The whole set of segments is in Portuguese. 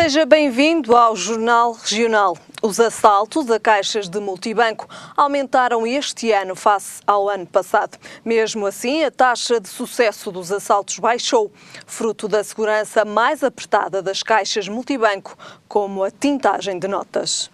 Seja bem-vindo ao Jornal Regional. Os assaltos a caixas de multibanco aumentaram este ano face ao ano passado. Mesmo assim, a taxa de sucesso dos assaltos baixou, fruto da segurança mais apertada das caixas multibanco, como a tintagem de notas.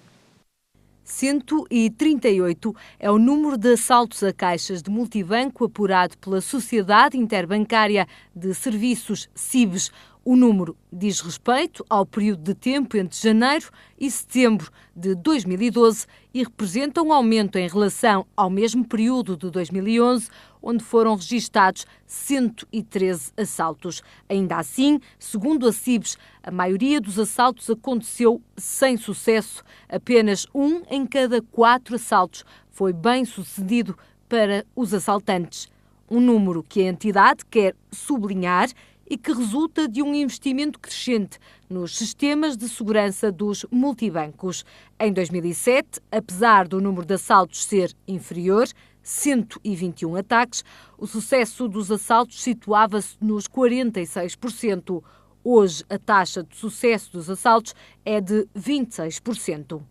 138 é o número de assaltos a caixas de multibanco apurado pela Sociedade Interbancária de Serviços, SIBS. O número diz respeito ao período de tempo entre janeiro e setembro de 2012 e representa um aumento em relação ao mesmo período de 2011, onde foram registados 113 assaltos. Ainda assim, segundo a SIBS, a maioria dos assaltos aconteceu sem sucesso. Apenas 1 em cada 4 assaltos foi bem sucedido para os assaltantes. Um número que a entidade quer sublinhar e que resulta de um investimento crescente nos sistemas de segurança dos multibancos. Em 2007, apesar do número de assaltos ser inferior, 121 ataques, o sucesso dos assaltos situava-se nos 46%. Hoje, a taxa de sucesso dos assaltos é de 26%.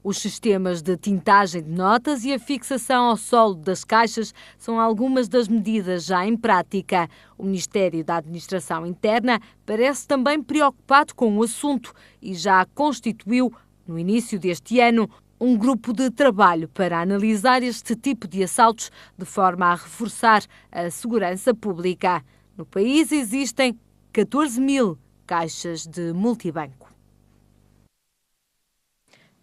Os sistemas de tintagem de notas e a fixação ao solo das caixas são algumas das medidas já em prática. O Ministério da Administração Interna parece também preocupado com o assunto e já constituiu, no início deste ano, um grupo de trabalho para analisar este tipo de assaltos de forma a reforçar a segurança pública. No país existem 14.000 caixas de multibanco.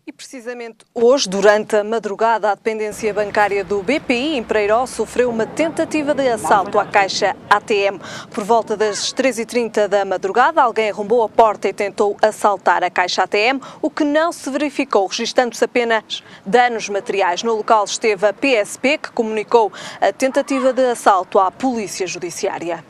E precisamente hoje, durante a madrugada, a dependência bancária do BPI em Preiró sofreu uma tentativa de assalto à caixa ATM. Por volta das 3h30 da madrugada, alguém arrombou a porta e tentou assaltar a caixa ATM, o que não se verificou, registando-se apenas danos materiais. No local esteve a PSP, que comunicou a tentativa de assalto à Polícia Judiciária.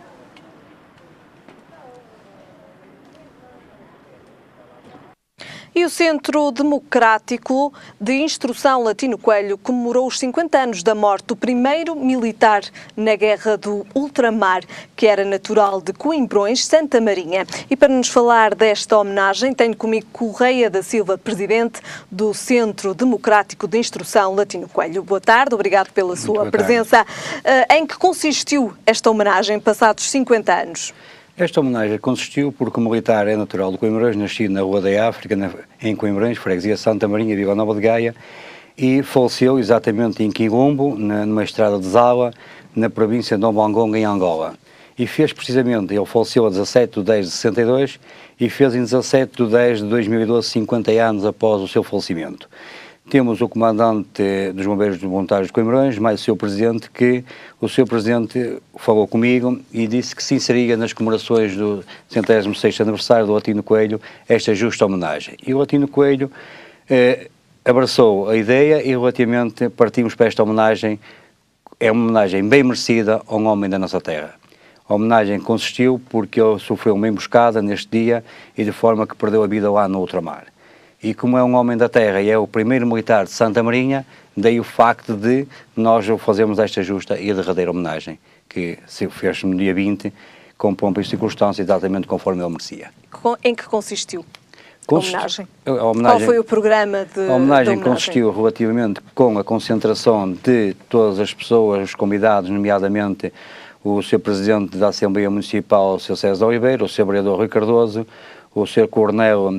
E o Centro Democrático de Instrução Latino Coelho comemorou os 50 anos da morte do primeiro militar na Guerra do Ultramar, que era natural de Coimbrões, Santa Marinha. E para nos falar desta homenagem, tenho comigo Correia da Silva, presidente do Centro Democrático de Instrução Latino Coelho. Boa tarde, obrigado pela sua presença. Em que consistiu esta homenagem passados 50 anos? Esta homenagem consistiu porque o militar é natural de Coimbrões, nascido na Rua da África, em Coimbrões, freguesia Santa Marinha, Vila Nova de Gaia, e faleceu exatamente em Quilombo, numa estrada de Zala, na província de Dom Bangonga, em Angola. E fez precisamente, ele faleceu a 17 de 10 de 62 e fez em 17 de 10 de 2012, 50 anos após o seu falecimento. Temos o comandante dos Bombeiros Voluntários de Coimbrões, mais o seu presidente, que o seu presidente falou comigo e disse que se inseria nas comemorações do 106º aniversário do Latino Coelho esta justa homenagem. E o Latino Coelho abraçou a ideia e relativamente partimos para esta homenagem. É uma homenagem bem merecida a um homem da nossa terra. A homenagem consistiu porque ele sofreu uma emboscada neste dia e de forma que perdeu a vida lá no ultramar. E como é um homem da terra e é o primeiro militar de Santa Marinha, daí o facto de nós fazermos esta justa e derradeira homenagem, que se fez no dia 20, com pompa e circunstância, exatamente conforme ele merecia. Em que consistiu a homenagem? Qual foi o programa de homenagem? A homenagem consistiu relativamente com a concentração de todas as pessoas, os convidados, nomeadamente o Sr. Presidente da Assembleia Municipal, o Sr. César Oliveira, o Sr. Vereador Rui Cardoso, o Sr. Coronel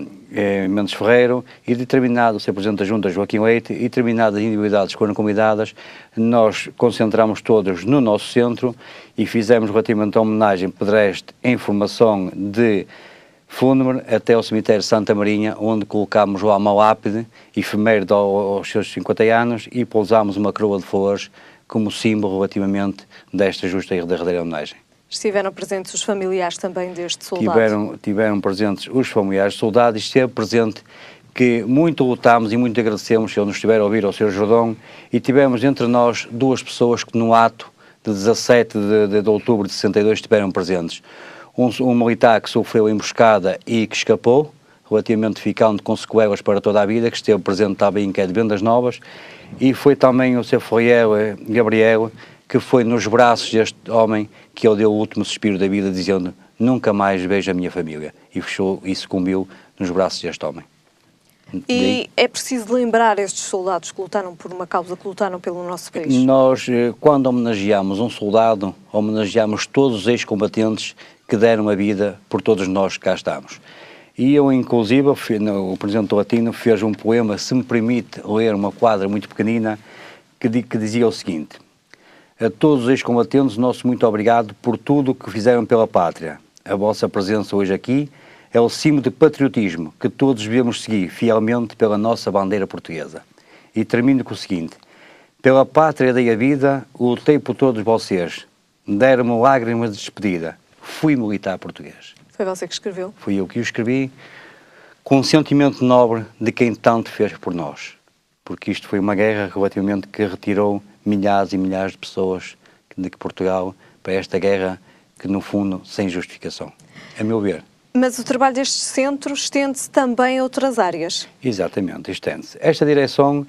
Mendes Ferreiro e determinado o Sr. Presidente da Junta, Joaquim Leite, e determinadas individualidades que foram convidadas, nós concentramos todos no nosso centro e fizemos relativamente a homenagem pedestre em formação de fúnebre até ao cemitério Santa Marinha, onde colocámos lá uma lápide efeméride aos seus 50 anos e pousámos uma coroa de flores como símbolo relativamente desta justa e derradeira homenagem. Estiveram presentes os familiares também deste soldado? Tiveram presentes os familiares do soldado e esteve presente que muito lutámos e muito agradecemos, se ele nos estiver a ouvir, ao Sr. Jordão, e tivemos entre nós duas pessoas que no ato de 17 de outubro de 62 estiveram presentes. Um militar que sofreu emboscada e que escapou, relativamente ficando com sequelas para toda a vida, que esteve presente também em que é de Vendas Novas, e foi também o Sr. Gabriel, que foi nos braços deste homem que ele deu o último suspiro da vida, dizendo: nunca mais vejo a minha família. E fechou e sucumbiu nos braços deste homem. E é preciso lembrar estes soldados que lutaram por uma causa, que lutaram pelo nosso país. Nós, quando homenageamos um soldado, homenageamos todos os ex-combatentes que deram a vida por todos nós que cá estamos. E eu, inclusive, o Presidente Latino fez um poema, se me permite ler uma quadra muito pequenina, que dizia o seguinte: a todos os ex-combatentes, nosso muito obrigado por tudo o que fizeram pela pátria. A vossa presença hoje aqui é o símbolo de patriotismo que todos devemos seguir fielmente pela nossa bandeira portuguesa. E termino com o seguinte: pela pátria dei a vida, lutei por todos vocês, deram-me lágrimas de despedida, fui militar português. Foi você que escreveu? Fui eu que o escrevi, com um sentimento nobre de quem tanto fez por nós, porque isto foi uma guerra relativamente que retirou milhares e milhares de pessoas de Portugal para esta guerra que, no fundo, sem justificação, a meu ver. Mas o trabalho destes centros estende-se também a outras áreas. Exatamente, estende-se. Esta direção,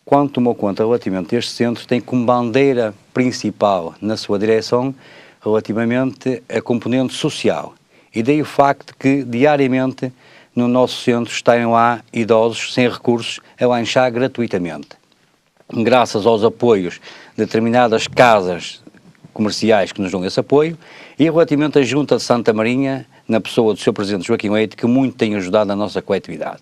quando tomou conta relativamente destes centros, tem como bandeira principal na sua direção relativamente a componente social. E daí o facto que, diariamente, no nosso centro estão lá idosos sem recursos a lanchar gratuitamente. Graças aos apoios de determinadas casas comerciais que nos dão esse apoio, e relativamente à Junta de Santa Marinha, na pessoa do Sr. Presidente Joaquim Leite, que muito tem ajudado na nossa coletividade.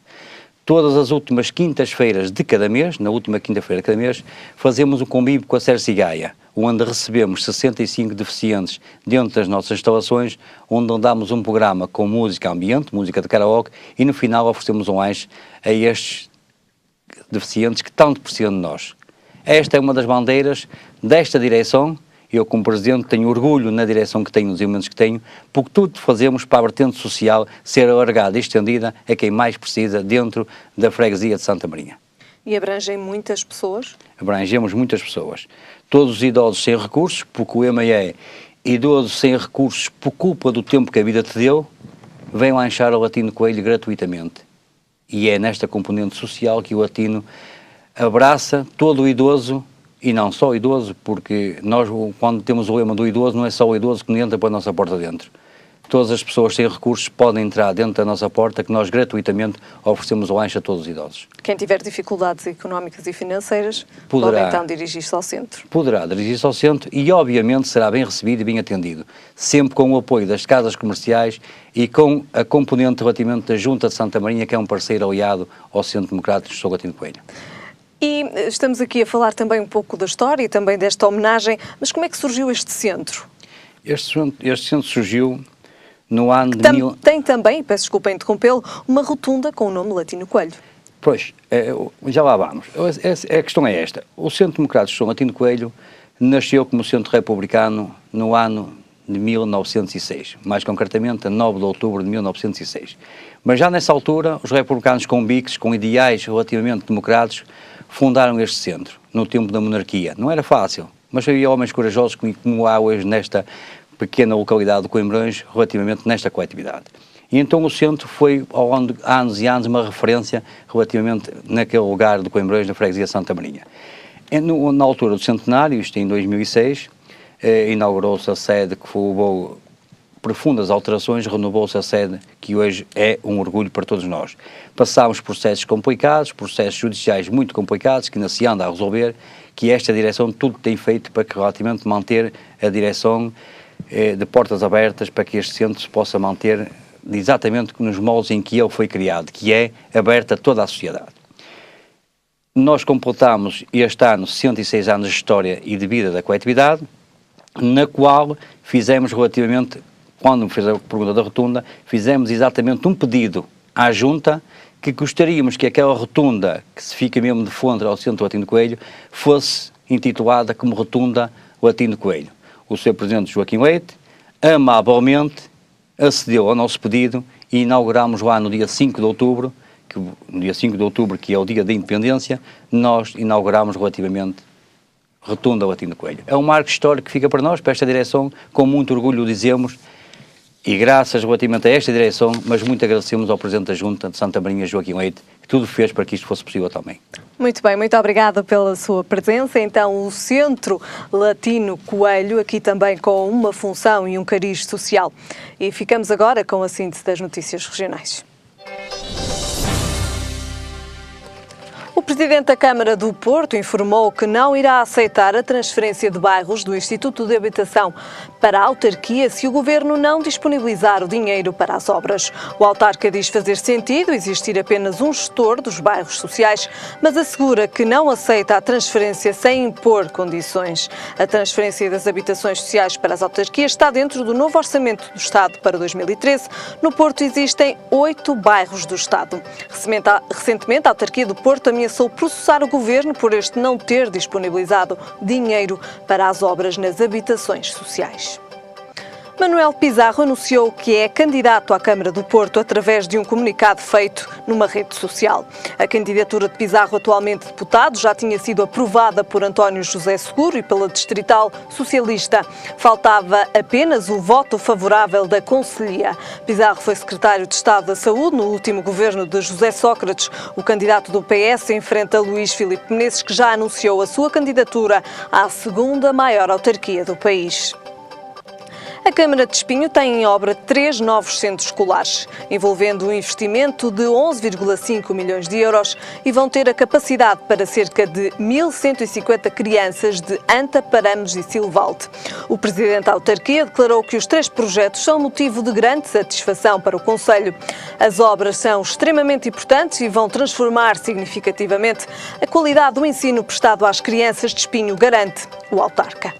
Todas as últimas quintas-feiras de cada mês, na última quinta-feira de cada mês, fazemos um convívio com a Serce Gaia, onde recebemos 65 deficientes dentro das nossas instalações, onde damos um programa com música ambiente, música de karaoke, e no final oferecemos um lanche a estes deficientes que tanto precisam de nós. Esta é uma das bandeiras desta direção. Eu, como Presidente, tenho orgulho na direção que tenho, nos elementos que tenho, porque tudo fazemos para a vertente social ser alargada e estendida a quem mais precisa dentro da freguesia de Santa Marinha. E abrangem muitas pessoas? Abrangemos muitas pessoas. Todos os idosos sem recursos, porque o lema é idosos sem recursos por culpa do tempo que a vida te deu, vem lanchar o Latino Coelho gratuitamente. E é nesta componente social que o Latino abraça todo o idoso. E não só o idoso, porque nós, quando temos o lema do idoso, não é só o idoso que entra para a nossa porta dentro. Todas as pessoas sem recursos podem entrar dentro da nossa porta, que nós gratuitamente oferecemos o lanche a todos os idosos. Quem tiver dificuldades económicas e financeiras Poderá, pode então dirigir-se ao centro. Poderá dirigir-se ao centro e, obviamente, será bem recebido e bem atendido, sempre com o apoio das casas comerciais e com a componente relativamente da Junta de Santa Marinha, que é um parceiro aliado ao Centro Democrático de São Latino Coelho. E estamos aqui a falar também um pouco da história e também desta homenagem, mas como é que surgiu este centro? Este centro surgiu no ano de... Tem também, peço desculpa interrompê-lo, uma rotunda com o nome Latino Coelho. Pois, já lá vamos. A questão é esta. O Centro Democrático de São Latino Coelho nasceu como Centro Republicano no ano de 1906, mais concretamente a 9 de outubro de 1906. Mas já nessa altura, os republicanos convictos, com ideais relativamente democráticos, fundaram este centro, no tempo da monarquia. Não era fácil, mas havia homens corajosos como há hoje nesta pequena localidade de Coimbrões, relativamente nesta coletividade. E então o centro foi, ao longo de anos e anos, uma referência relativamente naquele lugar de Coimbrões, na freguesia de Santa Marinha. Na altura do centenário, isto em 2006, inaugurou-se a sede que levou profundas alterações, renovou-se a sede, que hoje é um orgulho para todos nós. Passámos processos complicados, processos judiciais muito complicados, que ainda se anda a resolver, que esta direção tudo tem feito para que relativamente manter a direção de portas abertas, para que este centro se possa manter exatamente nos moldes em que ele foi criado, que é aberto a toda a sociedade. Nós completamos este ano 106 anos de história e de vida da coletividade, na qual fizemos relativamente, quando fez a pergunta da rotunda, fizemos exatamente um pedido à Junta que gostaríamos que aquela rotunda, que se fica mesmo de frente ao Centro Latino Coelho, fosse intitulada como Rotunda Latino Coelho. O Sr. Presidente Joaquim Leite, amavelmente, acedeu ao nosso pedido e inauguramos lá no dia 5 de outubro, que é o dia da independência, nós inauguramos relativamente Rotunda Latino Coelho. É um marco histórico que fica para nós, para esta direção, com muito orgulho dizemos, E graças relativamente a esta direção, mas muito agradecemos ao Presidente da Junta de Santa Marinha, Joaquim Leite, que tudo fez para que isto fosse possível também. Muito bem, muito obrigada pela sua presença. Então, o Centro Latino Coelho, aqui também com uma função e um cariz social. E ficamos agora com a síntese das notícias regionais. O Presidente da Câmara do Porto informou que não irá aceitar a transferência de bairros do Instituto de Habitação para a autarquia se o Governo não disponibilizar o dinheiro para as obras. O autarca diz fazer sentido existir apenas um gestor dos bairros sociais, mas assegura que não aceita a transferência sem impor condições. A transferência das habitações sociais para as autarquias está dentro do novo Orçamento do Estado para 2013. No Porto existem 8 bairros do Estado. Recentemente, a autarquia do Porto ameaçou processar o Governo por este não ter disponibilizado dinheiro para as obras nas habitações sociais. Manuel Pizarro anunciou que é candidato à Câmara do Porto através de um comunicado feito numa rede social. A candidatura de Pizarro, atualmente deputado, já tinha sido aprovada por António José Seguro e pela Distrital Socialista. Faltava apenas o voto favorável da Conselhia. Pizarro foi secretário de Estado da Saúde no último governo de José Sócrates. O candidato do PS enfrenta Luís Filipe Menezes, que já anunciou a sua candidatura à segunda maior autarquia do país. A Câmara de Espinho tem em obra 3 novos centros escolares, envolvendo um investimento de 11,5 milhões de euros e vão ter a capacidade para cerca de 1.150 crianças de Anta, Paramos e Silvalde. O Presidente da autarquia declarou que os 3 projetos são motivo de grande satisfação para o concelho. As obras são extremamente importantes e vão transformar significativamente a qualidade do ensino prestado às crianças de Espinho, garante o autarca.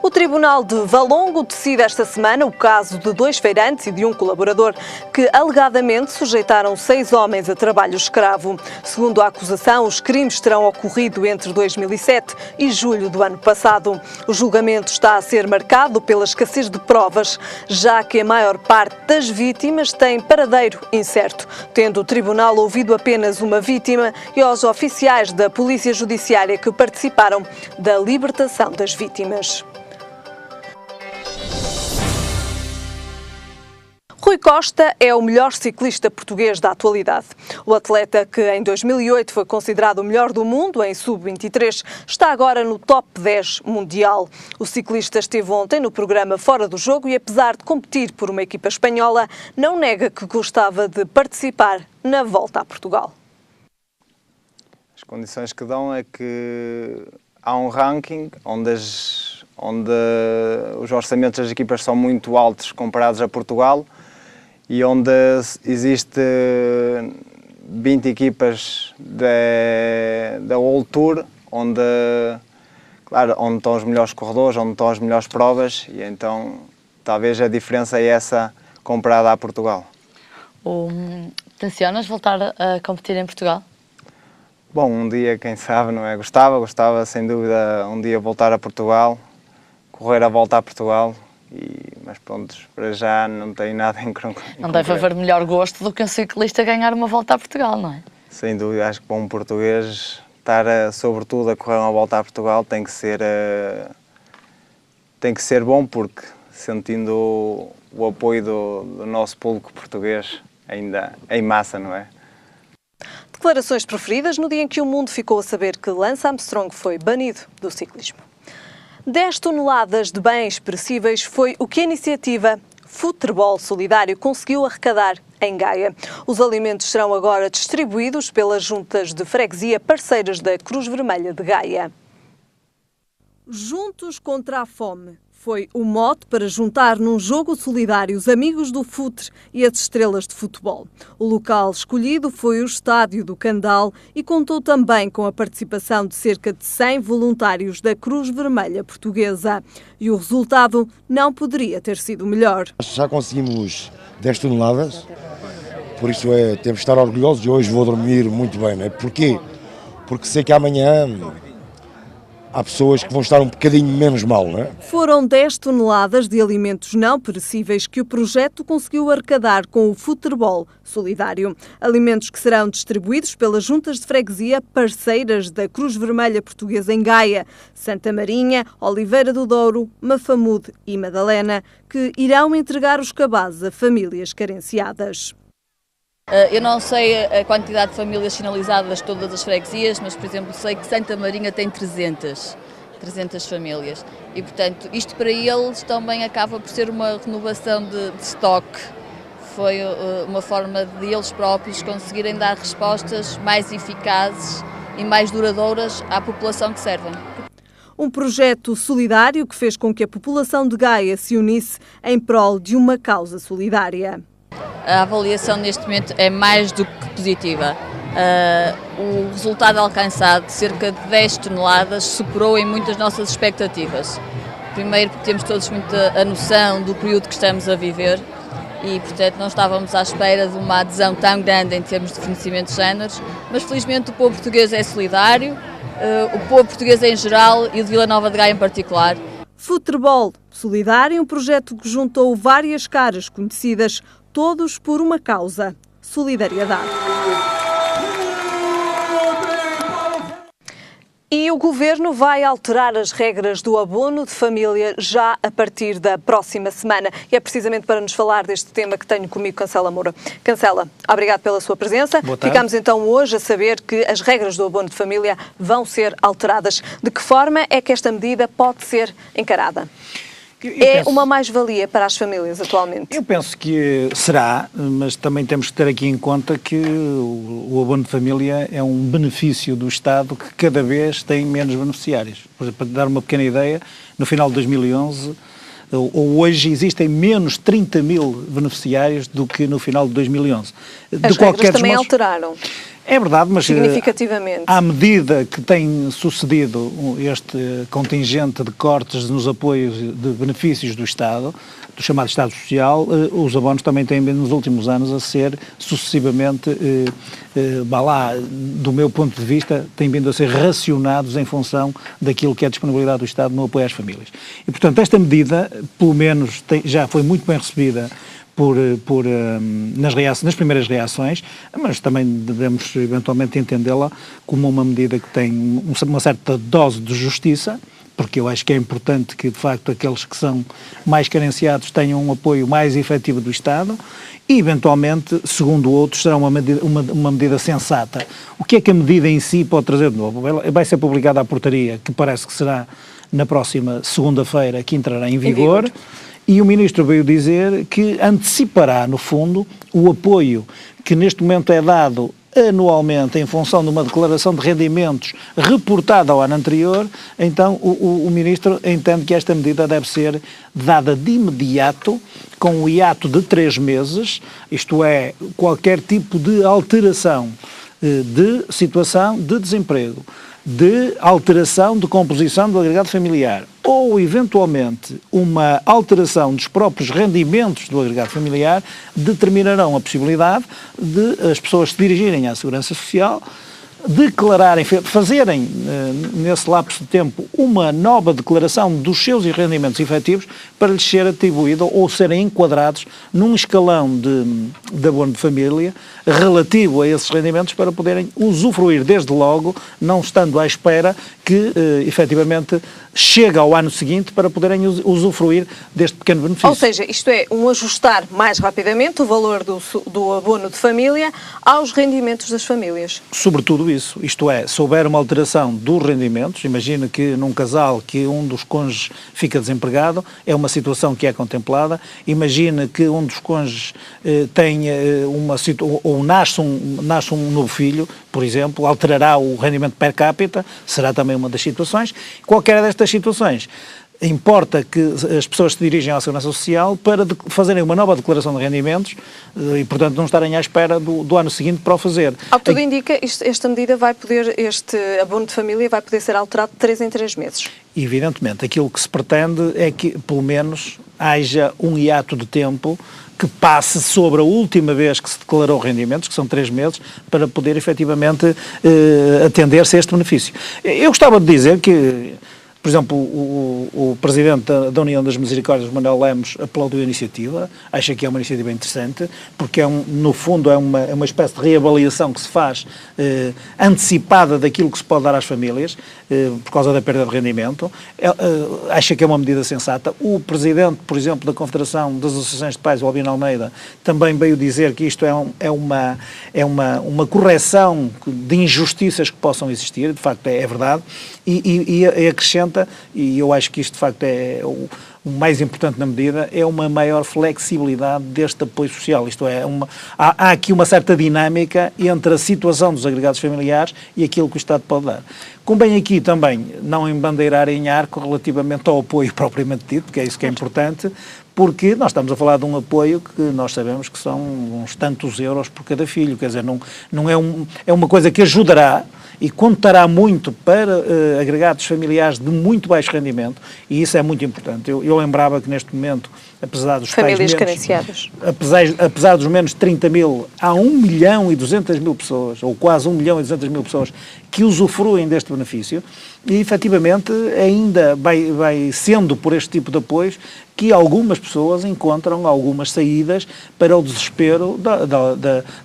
O Tribunal de Valongo decide esta semana o caso de 2 feirantes e de um colaborador que alegadamente sujeitaram 6 homens a trabalho escravo. Segundo a acusação, os crimes terão ocorrido entre 2007 e julho do ano passado. O julgamento está a ser marcado pela escassez de provas, já que a maior parte das vítimas tem paradeiro incerto, tendo o tribunal ouvido apenas uma vítima e os oficiais da Polícia Judiciária que participaram da libertação das vítimas. Rui Costa é o melhor ciclista português da atualidade. O atleta, que em 2008 foi considerado o melhor do mundo em sub-23, está agora no top 10 mundial. O ciclista esteve ontem no programa Fora do Jogo e, apesar de competir por uma equipa espanhola, não nega que gostava de participar na Volta a Portugal. As condições que dão é que há um ranking onde os orçamentos das equipas são muito altos comparados a Portugal, e onde existe 20 equipas da World Tour, onde estão os melhores corredores, onde estão as melhores provas, e então talvez a diferença é essa comparada a Portugal. Tencionas voltar a competir em Portugal? Bom, um dia, quem sabe, não é? Gostava sem dúvida um dia voltar a Portugal, correr a volta a Portugal. Mas pronto, para já não tem nada em concreto. Não deve haver melhor gosto do que um ciclista ganhar uma volta a Portugal, não é? Sem dúvida, acho que para um português estar sobretudo a correr uma volta a Portugal tem que ser bom, porque sentindo o apoio do nosso público português ainda em massa, não é? Declarações preferidas no dia em que o mundo ficou a saber que Lance Armstrong foi banido do ciclismo. 10 toneladas de bens perecíveis foi o que a iniciativa Futebol Solidário conseguiu arrecadar em Gaia. Os alimentos serão agora distribuídos pelas juntas de freguesia parceiras da Cruz Vermelha de Gaia. Juntos contra a fome foi o mote para juntar num jogo solidário os amigos do futre e as estrelas de futebol. O local escolhido foi o Estádio do Candal e contou também com a participação de cerca de 100 voluntários da Cruz Vermelha Portuguesa. E o resultado não poderia ter sido melhor. Já conseguimos 10 toneladas, por isso temos de estar orgulhosos, e hoje vou dormir muito bem, não é? Porquê? Porque sei que amanhã há pessoas que vão estar um bocadinho menos mal, não é? Foram 10 toneladas de alimentos não perecíveis que o projeto conseguiu arrecadar com o Futebol Solidário. Alimentos que serão distribuídos pelas juntas de freguesia parceiras da Cruz Vermelha Portuguesa em Gaia, Santa Marinha, Oliveira do Douro, Mafamude e Madalena, que irão entregar os cabazes a famílias carenciadas. Eu não sei a quantidade de famílias sinalizadas de todas as freguesias, mas, por exemplo, sei que Santa Marinha tem 300 famílias. E, portanto, isto para eles também acaba por ser uma renovação de estoque. Foi uma forma de eles próprios conseguirem dar respostas mais eficazes e mais duradouras à população que servem. Um projeto solidário que fez com que a população de Gaia se unisse em prol de uma causa solidária. A avaliação neste momento é mais do que positiva. O resultado alcançado, de cerca de 10 toneladas, superou em muitas nossas expectativas. Primeiro porque temos todos muita a noção do período que estamos a viver e, portanto, não estávamos à espera de uma adesão tão grande em termos de fornecimento de géneros, mas felizmente o povo português é solidário, o povo português em geral e o de Vila Nova de Gaia em particular. Futebol Solidário, um projeto que juntou várias caras conhecidas, todos por uma causa: solidariedade. E o Governo vai alterar as regras do abono de família já a partir da próxima semana. E é precisamente para nos falar deste tema que tenho comigo Cancela Moura. Cancela, obrigado pela sua presença. Ficamos então hoje a saber que as regras do abono de família vão ser alteradas. De que forma é que esta medida pode ser encarada? É uma mais-valia para as famílias atualmente? Eu penso que será, mas também temos que ter aqui em conta que o abono de família é um benefício do Estado que cada vez tem menos beneficiários. Por exemplo, para dar uma pequena ideia, no final de 2011, ou hoje existem menos 30 mil beneficiários do que no final de 2011. As regras também alteraram. É verdade, mas significativamente. À medida que tem sucedido este contingente de cortes nos apoios de benefícios do Estado, do chamado Estado Social, os abonos também têm vindo nos últimos anos a ser sucessivamente, do meu ponto de vista, têm vindo a ser racionados em função daquilo que é a disponibilidade do Estado no apoio às famílias. E, portanto, esta medida, pelo menos, já foi muito bem recebida nas primeiras reações, mas também devemos eventualmente entendê-la como uma medida que tem uma certa dose de justiça, porque eu acho que é importante que, de facto, aqueles que são mais carenciados tenham um apoio mais efetivo do Estado e, eventualmente, segundo outros, será uma medida sensata. O que é que a medida em si pode trazer de novo? Vai ser publicada a portaria, que parece que será na próxima segunda-feira, que entrará em vigor. E o Ministro veio dizer que antecipará, no fundo, o apoio que neste momento é dado anualmente em função de uma declaração de rendimentos reportada ao ano anterior. Então o Ministro entende que esta medida deve ser dada de imediato, com o hiato de 3 meses, isto é, qualquer tipo de alteração de situação de desemprego, de alteração de composição do agregado familiar ou, eventualmente, uma alteração dos próprios rendimentos do agregado familiar, determinarão a possibilidade de as pessoas se dirigirem à Segurança Social, declararem, fazerem nesse lapso de tempo uma nova declaração dos seus rendimentos efetivos para lhes ser atribuído ou serem enquadrados num escalão de abono de família relativo a esses rendimentos para poderem usufruir desde logo, não estando à espera que efetivamente chegue ao ano seguinte para poderem usufruir deste pequeno benefício. Ou seja, isto é um ajustar mais rapidamente o valor do abono de família aos rendimentos das famílias. Sobretudo isso, isto é, se houver uma alteração dos rendimentos, imagina que num casal que um dos cônjuges fica desempregado, é uma situação que é contemplada, imagina que um dos cônjuges tenha ou nasce um novo filho, por exemplo, alterará o rendimento per capita, será também uma das situações. Qualquer destas situações importa que as pessoas se dirigem à Segurança Social para fazerem uma nova declaração de rendimentos e, portanto, não estarem à espera do ano seguinte para o fazer. Ao que tudo indica, esta medida vai poder, este abono de família vai poder ser alterado de 3 em 3 meses. Evidentemente, aquilo que se pretende é que, pelo menos, haja um hiato de tempo que passe sobre a última vez que se declarou rendimentos, que são 3 meses, para poder efetivamente atender-se a este benefício. Eu gostava de dizer que, por exemplo, o Presidente da União das Misericórdias, Manuel Lemos, aplaudiu a iniciativa, acha que é uma iniciativa interessante, porque no fundo é uma espécie de reavaliação que se faz antecipada daquilo que se pode dar às famílias, por causa da perda de rendimento, acha que é uma medida sensata. O Presidente, por exemplo, da Confederação das Associações de Pais, o Albino Almeida, também veio dizer que isto é uma correção de injustiças que possam existir, de facto é verdade, e acrescenta, e eu acho que isto de facto é o mais importante na medida, é uma maior flexibilidade deste apoio social. Isto é, há aqui uma certa dinâmica entre a situação dos agregados familiares e aquilo que o Estado pode dar. Convém aqui também não embandeirar em arco relativamente ao apoio propriamente dito, porque é isso que é importante, porque nós estamos a falar de um apoio que nós sabemos que são uns tantos euros por cada filho, quer dizer, não é uma coisa que ajudará e contará muito para agregados familiares de muito baixo rendimento, e isso é muito importante. Eu lembrava que neste momento, apesar dos famílias carenciadas, apesar dos menos de 30 mil, há 1.200.000 pessoas, ou quase 1.200.000 pessoas, que usufruem deste benefício, e efetivamente ainda vai sendo por este tipo de apoios que algumas pessoas encontram algumas saídas para o desespero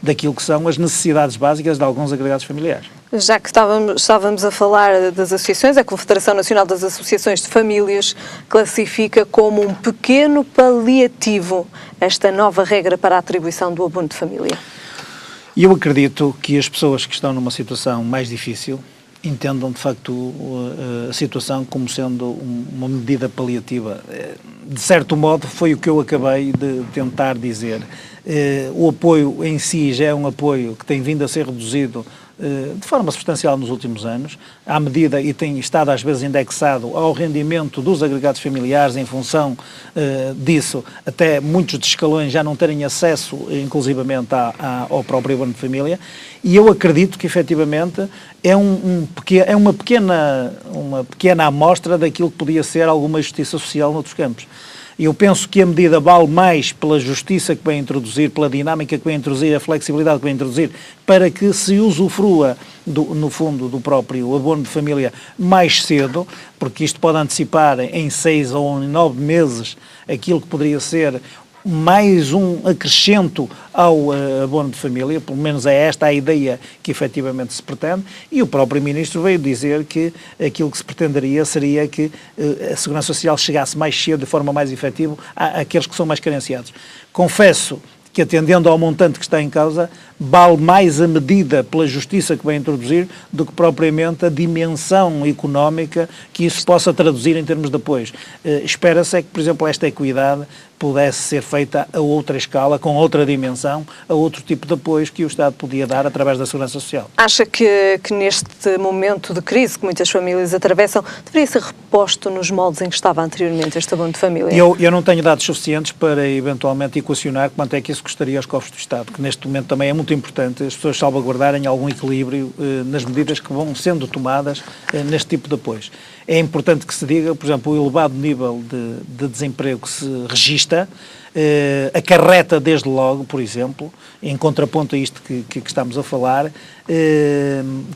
daquilo que são as necessidades básicas de alguns agregados familiares. Já que estávamos a falar das associações, a Confederação Nacional das Associações de Famílias classifica como um pequeno paliativo esta nova regra para a atribuição do abono de família. E eu acredito que as pessoas que estão numa situação mais difícil entendam de facto a situação como sendo uma medida paliativa. De certo modo foi o que eu acabei de tentar dizer. O apoio em si já é um apoio que tem vindo a ser reduzido de forma substancial nos últimos anos, à medida, e tem estado às vezes indexado ao rendimento dos agregados familiares, em função disso, até muitos de escalões já não terem acesso, inclusivamente, ao próprio abono de família, e eu acredito que, efetivamente, é uma pequena amostra daquilo que podia ser alguma justiça social noutros campos. Eu penso que a medida vale mais pela justiça que vem introduzir, pela dinâmica que vem introduzir, a flexibilidade que vem introduzir, para que se usufrua, no fundo, do próprio abono de família mais cedo, porque isto pode antecipar em 6 ou em 9 meses aquilo que poderia ser mais um acrescento ao abono de família, pelo menos é esta a ideia que efetivamente se pretende, e o próprio Ministro veio dizer que aquilo que se pretenderia seria que a Segurança Social chegasse mais cedo, de forma mais efetiva, àqueles que são mais carenciados. Confesso que, atendendo ao montante que está em causa, vale mais a medida pela justiça que vai introduzir do que propriamente a dimensão económica que isso possa traduzir em termos de apoios. Espera-se é que, por exemplo, esta equidade pudesse ser feita a outra escala, com outra dimensão, a outro tipo de apoios que o Estado podia dar através da Segurança Social. Acha que neste momento de crise que muitas famílias atravessam, deveria ser reposto nos moldes em que estava anteriormente este abono de família? Eu não tenho dados suficientes para, eventualmente, equacionar quanto é que isso custaria aos cofres do Estado, que neste momento também é muito importante as pessoas salvaguardarem algum equilíbrio nas medidas que vão sendo tomadas neste tipo de apoios. É importante que se diga, por exemplo, o elevado nível de desemprego que se registra acarreta desde logo, por exemplo, em contraponto a isto que estamos a falar,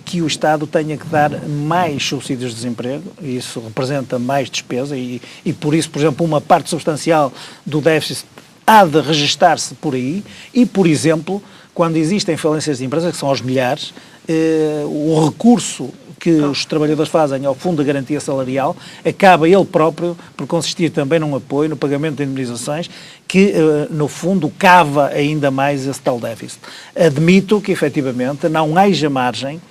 que o Estado tenha que dar mais subsídios de desemprego, e isso representa mais despesa e por isso, por exemplo, uma parte substancial do déficit há de registar-se por aí e, por exemplo, quando existem falências de empresas, que são aos milhares, o recurso que os trabalhadores fazem ao Fundo de Garantia Salarial acaba ele próprio por consistir também num apoio, no pagamento de indemnizações, que, no fundo, cava ainda mais esse tal déficit. Admito que, efetivamente, não haja margem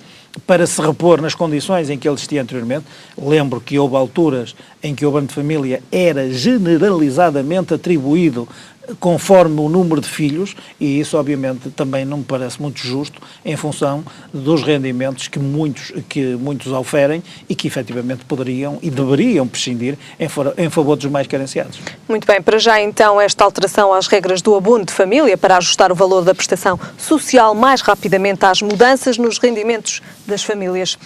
para se repor nas condições em que ele existia anteriormente. Lembro que houve alturas em que o abono de família era generalizadamente atribuído conforme o número de filhos, e isso obviamente também não me parece muito justo em função dos rendimentos que muitos oferem e que efetivamente poderiam e deveriam prescindir em favor dos mais carenciados. Muito bem, para já então esta alteração às regras do abono de família para ajustar o valor da prestação social mais rapidamente às mudanças nos rendimentos das famílias.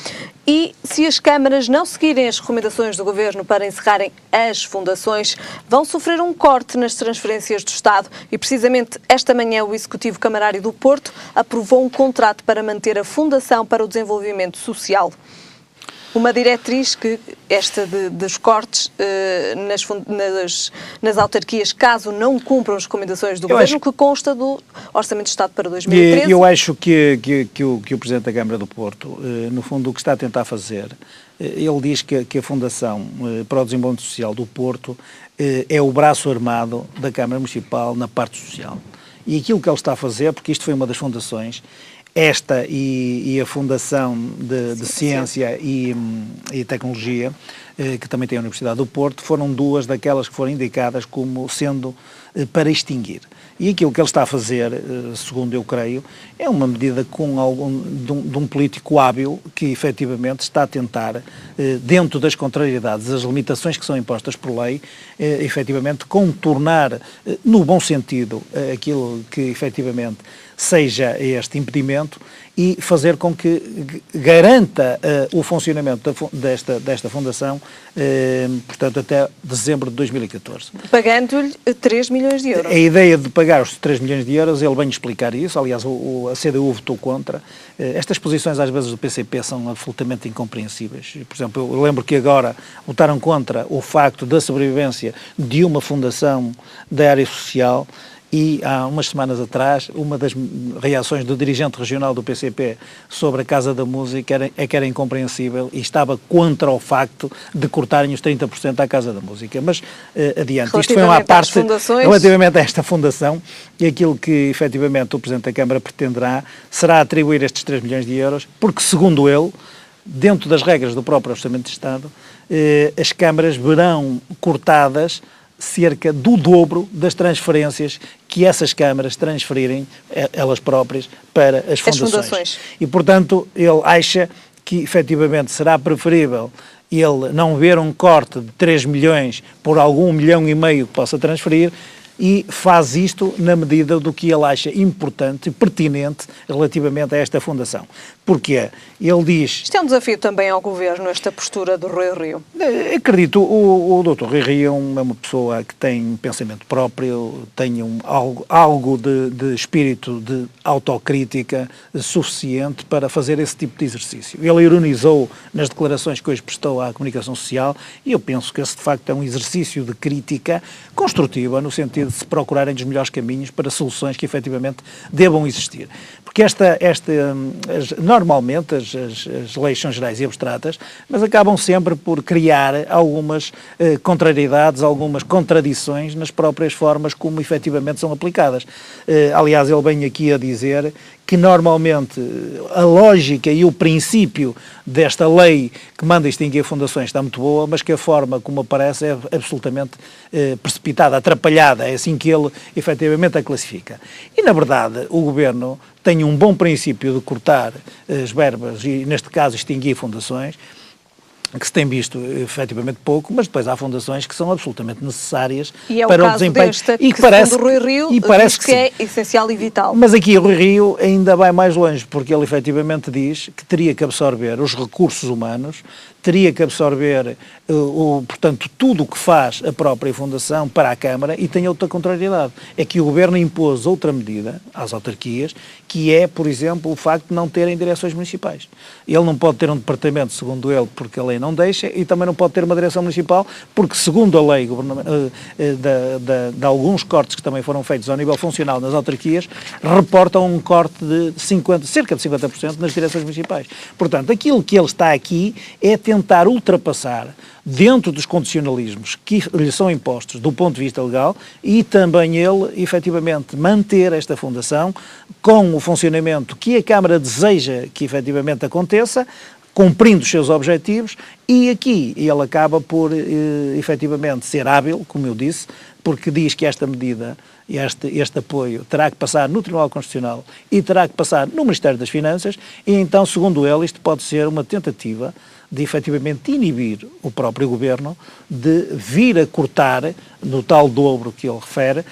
E se as câmaras não seguirem as recomendações do Governo para encerrarem as fundações, vão sofrer um corte nas transferências do Estado e precisamente esta manhã o Executivo Camarário do Porto aprovou um contrato para manter a Fundação para o Desenvolvimento Social. Uma diretriz que esta dos cortes nas autarquias, caso não cumpram as recomendações do Governo, que consta do Orçamento de Estado para 2013. Eu acho que o Presidente da Câmara do Porto, no fundo, o que está a tentar fazer, ele diz que a Fundação para o Desenvolvimento Social do Porto é o braço armado da Câmara Municipal na parte social. E aquilo que ele está a fazer, porque isto foi uma das fundações, esta e a Fundação de Ciência e Tecnologia, que também tem a Universidade do Porto, foram duas daquelas que foram indicadas como sendo para extinguir. E aquilo que ele está a fazer, segundo eu creio, é uma medida de um político hábil que efetivamente está a tentar, dentro das contrariedades, das limitações que são impostas por lei, efetivamente contornar, no bom sentido, aquilo que efetivamente seja este impedimento e fazer com que garanta o funcionamento desta Fundação, portanto, até dezembro de 2014. Pagando-lhe 3 milhões de euros. A ideia de pagar os 3 milhões de euros, ele vem explicar isso, aliás, a CDU votou contra. Estas posições, às vezes, do PCP são absolutamente incompreensíveis. Por exemplo, eu lembro que agora votaram contra o facto da sobrevivência de uma fundação da área social. E há umas semanas atrás, uma das reações do dirigente regional do PCP sobre a Casa da Música era incompreensível e estava contra o facto de cortarem os 30% à Casa da Música. Mas, adiante, isto foi uma parte relativamente a esta fundação e aquilo que, efetivamente, o Presidente da Câmara pretenderá será atribuir estes 3 milhões de euros, porque, segundo ele, dentro das regras do próprio Orçamento de Estado, as câmaras verão cortadas cerca do dobro das transferências que essas câmaras transferirem, elas próprias, para as fundações. E, portanto, ele acha que, efetivamente, será preferível ele não ver um corte de 3 milhões por algum 1,5 milhão que possa transferir, e faz isto na medida do que ele acha importante e pertinente relativamente a esta fundação. Porquê? Ele diz... Isto é um desafio também ao Governo, esta postura do Rui Rio. Acredito, o Dr. Rui Rio é uma pessoa que tem um pensamento próprio, tem algo de espírito de autocrítica suficiente para fazer esse tipo de exercício. Ele ironizou nas declarações que hoje prestou à comunicação social e eu penso que esse de facto é um exercício de crítica construtiva no sentido de se procurarem os melhores caminhos para soluções que efetivamente devam existir. Porque normalmente as leis são gerais e abstratas, mas acabam sempre por criar algumas contrariedades, algumas contradições nas próprias formas como efetivamente são aplicadas. Aliás, ele vem aqui a dizer que normalmente a lógica e o princípio desta lei que manda extinguir fundações está muito boa, mas que a forma como aparece é absolutamente precipitada, atrapalhada, é assim que ele efetivamente a classifica. E, na verdade, o Governo tem um bom princípio de cortar as verbas e, neste caso, extinguir fundações, que se tem visto efetivamente pouco, mas depois há fundações que são absolutamente necessárias para o desempenho. E que parece, Rui Rio, e parece que é essencial e vital. Mas aqui o Rui Rio ainda vai mais longe, porque ele efetivamente diz que teria que absorver os recursos humanos, teria que absorver, portanto, tudo o que faz a própria Fundação para a Câmara e tem outra contrariedade. É que o Governo impôs outra medida às autarquias, que é, por exemplo, o facto de não terem direções municipais. Ele não pode ter um departamento, segundo ele, porque a lei não deixa, e também não pode ter uma direção municipal, porque, segundo a lei de alguns cortes que também foram feitos ao nível funcional nas autarquias, reportam um corte de cerca de 50% nas direções municipais. Portanto, aquilo que ele está aqui é tentar ultrapassar, dentro dos condicionalismos que lhe são impostos do ponto de vista legal, e também ele, efetivamente, manter esta fundação com o funcionamento que a Câmara deseja que efetivamente aconteça, cumprindo os seus objetivos, e aqui ele acaba por, efetivamente, ser hábil, como eu disse, porque diz que esta medida, este apoio, terá que passar no Tribunal Constitucional e terá que passar no Ministério das Finanças, e então, segundo ele, isto pode ser uma tentativa de efetivamente inibir o próprio Governo de vir a cortar no tal dobro que ele refere,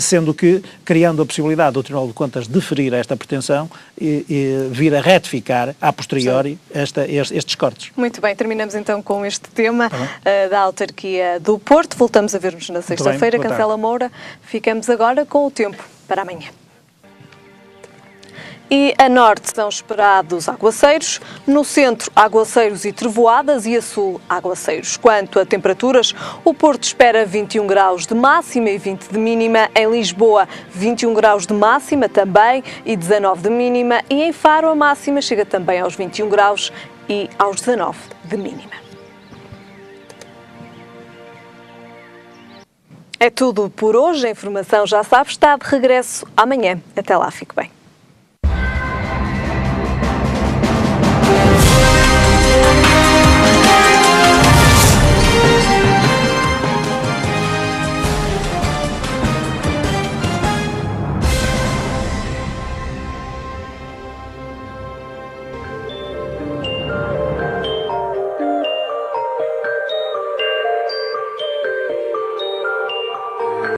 sendo que, criando a possibilidade do Tribunal de Contas deferir esta pretensão e vir a retificar, a posteriori, estes cortes. Muito bem, terminamos então com este tema da autarquia do Porto. Voltamos a ver-nos na sexta-feira. Cancela Moura. Ficamos agora com o tempo para amanhã. E a norte são esperados aguaceiros, no centro aguaceiros e trovoadas e a sul aguaceiros. Quanto a temperaturas, o Porto espera 21 graus de máxima e 20 de mínima, em Lisboa 21 graus de máxima também e 19 de mínima, e em Faro a máxima chega também aos 21 graus e aos 19 de mínima. É tudo por hoje, a informação já sabe, está de regresso amanhã. Até lá, fique bem.